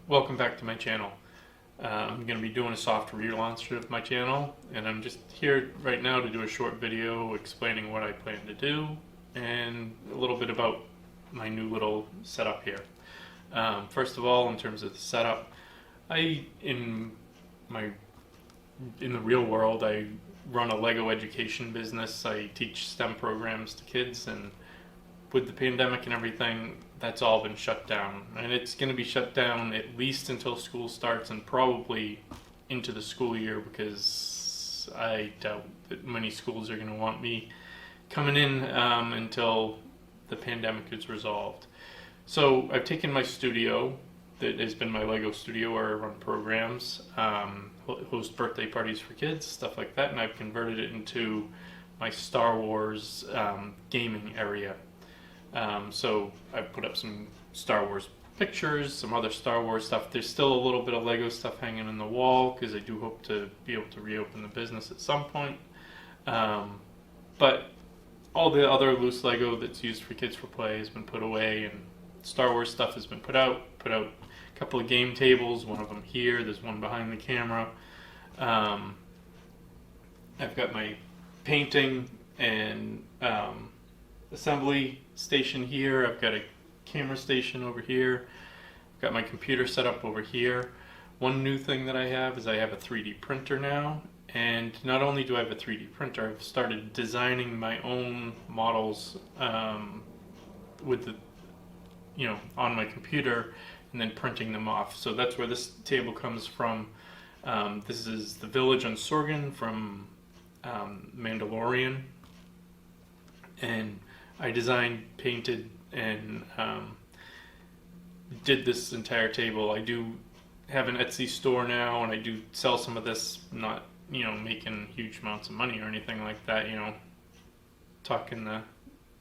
Welcome back to my channel. I'm going to be doing a soft relaunch of my channel, and I'm just here right now to do a short video explaining what I plan to do and a little bit about my new little setup here. First of all, in terms of the setup, in the real world, I run a Lego education business. I teach STEM programs to kids, and with the pandemic and everything, that's all been shut down. And it's going to be shut down at least until school starts and probably into the school year, because I doubt that many schools are going to want me coming in until the pandemic is resolved. So I've taken my studio, that has been my Lego studio where I run programs, host birthday parties for kids, stuff like that, and I've converted it into my Star Wars gaming area. So I put up some Star Wars pictures, some other Star Wars stuff. There's still a little bit of Lego stuff hanging in the wall because I do hope to be able to reopen the business at some point. But all the other loose Lego that's used for kids for play has been put away, and Star Wars stuff has been put out. Put out a couple of game tables, one of them here, there's one behind the camera. I've got my painting and assembly station here. I've got a camera station over here. I've got my computer set up over here. One new thing that I have is I have a 3D printer now, and not only do I have a 3D printer, I've started designing my own models with the on my computer and then printing them off. So that's where this table comes from. This is the village on Sorgan from Mandalorian, and I designed, painted, and did this entire table. I do have an Etsy store now, and I do sell some of this, not making huge amounts of money or anything like that, talking the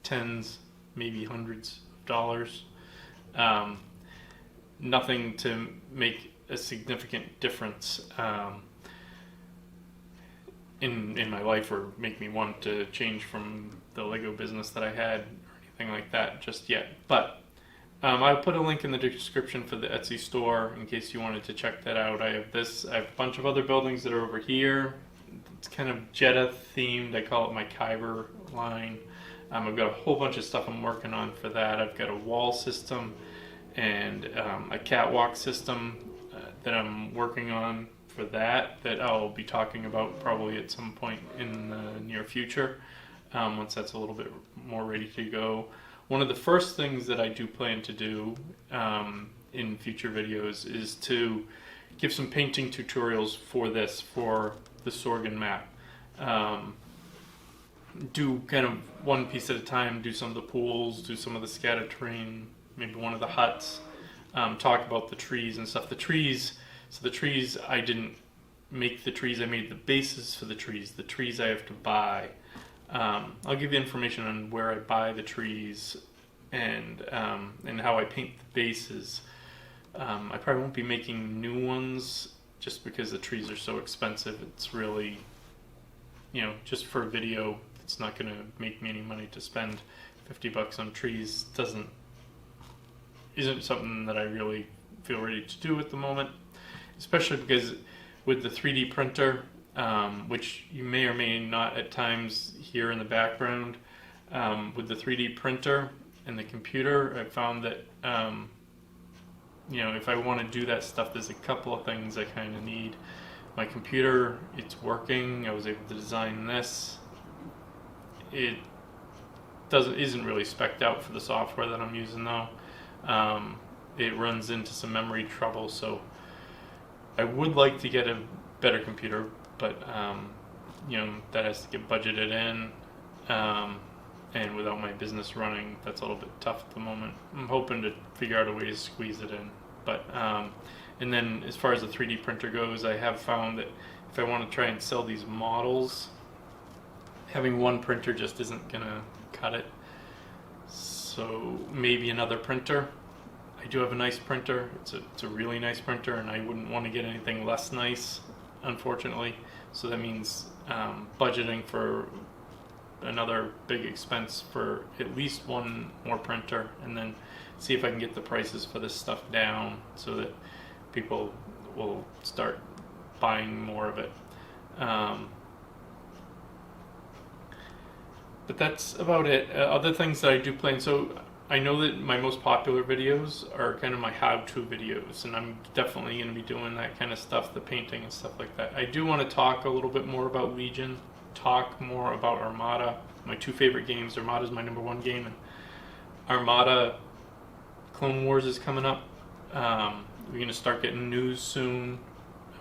tens, maybe hundreds of dollars. Nothing to make a significant difference in my life or make me want to change from the Lego business that I had or anything like that just yet. But I'll put a link in the description for the Etsy store in case you wanted to check that out. I have a bunch of other buildings that are over here. It's kind of Jeddah themed. I call it my Kyber line. I've got a whole bunch of stuff I'm working on for that. I've got a wall system and a catwalk system that I'm working on for that I'll be talking about probably at some point in the near future, once that's a little bit more ready to go. One of the first things that I do plan to do in future videos is to give some painting tutorials for the Sorgan map. Do kind of one piece at a time, do some of the pools, do some of the scattered terrain, maybe one of the huts, talk about the trees and stuff. The trees, I didn't make the trees, I made the bases for the trees. The trees I have to buy. I'll give you information on where I buy the trees and how I paint the bases. I probably won't be making new ones just because the trees are so expensive. It's really, just for a video, it's not going to make me any money to spend $50 on trees. Isn't something that I really feel ready to do at the moment, especially because with the 3D printer, which you may or may not at times hear in the background, with the 3D printer and the computer, I found that if I want to do that stuff, there's a couple of things I kind of need. My computer, it's working. I was able to design this. It isn't really spec'd out for the software that I'm using though. It runs into some memory trouble, so I would like to get a better computer, but that has to get budgeted in, and without my business running, that's a little bit tough at the moment. I'm hoping to figure out a way to squeeze it in, but and then as far as the 3D printer goes, I have found that if I want to try and sell these models, having one printer just isn't gonna cut it. So maybe another printer. I do have a nice printer. It's a really nice printer, and I wouldn't want to get anything less nice, unfortunately. So that means budgeting for another big expense for at least one more printer, and then see if I can get the prices for this stuff down so that people will start buying more of it. But that's about it. Other things that I do plan, so I know that my most popular videos are kind of my how-to videos, and I'm definitely going to be doing that kind of stuff, the painting and stuff like that. I do want to talk a little bit more about Legion, talk more about Armada, my two favorite games. Armada is my #1 game, and Armada Clone Wars is coming up. We're going to start getting news soon.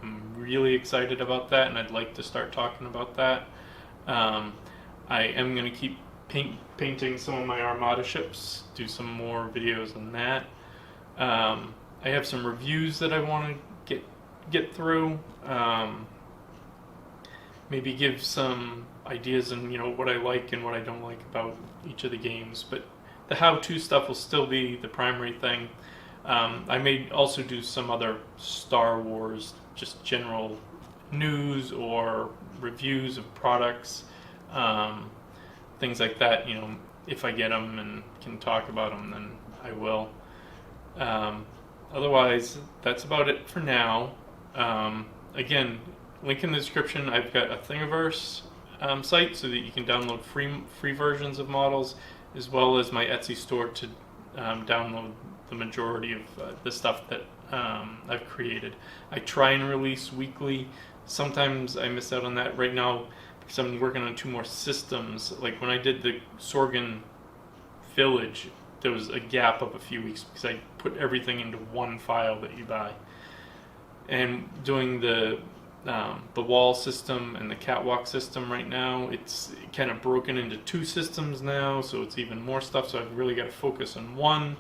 I'm really excited about that, and I'd like to start talking about that. I am going to keep painting some of my Armada ships, do some more videos on that. I have some reviews that I want to get through. Maybe give some ideas on what I like and what I don't like about each of the games. But the how-to stuff will still be the primary thing. I may also do some other Star Wars, just general news or reviews of products. Things like that, if I get them and can talk about them, then I will. Otherwise, that's about it for now. Again, link in the description. I've got a Thingiverse site so that you can download free versions of models, as well as my Etsy store to download the majority of the stuff that I've created. I try and release weekly. Sometimes I miss out on that. Right now, because I'm working on 2 more systems. Like when I did the Sorgan village, there was a gap of a few weeks because I put everything into one file that you buy. And doing the wall system and the catwalk system right now, it's kind of broken into 2 systems now, so it's even more stuff. So I've really got to focus on one,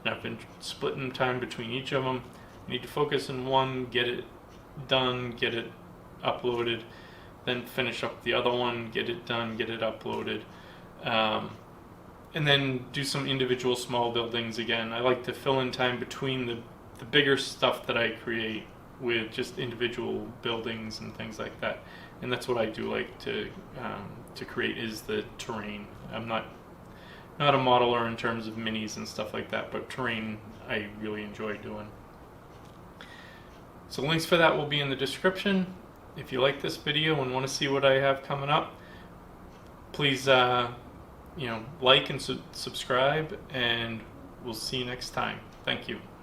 and I've been splitting time between each of them. I need to focus on one, get it done, get it uploaded, then finish up the other one, get it done, get it uploaded, and then do some individual small buildings again. I like to fill in time between the bigger stuff that I create with just individual buildings and things like that. And that's what I do like to create, is the terrain. I'm not a modeler in terms of minis and stuff like that, but terrain I really enjoy doing. So links for that will be in the description. If you like this video and want to see what I have coming up, please like and subscribe, and we'll see you next time. Thank you.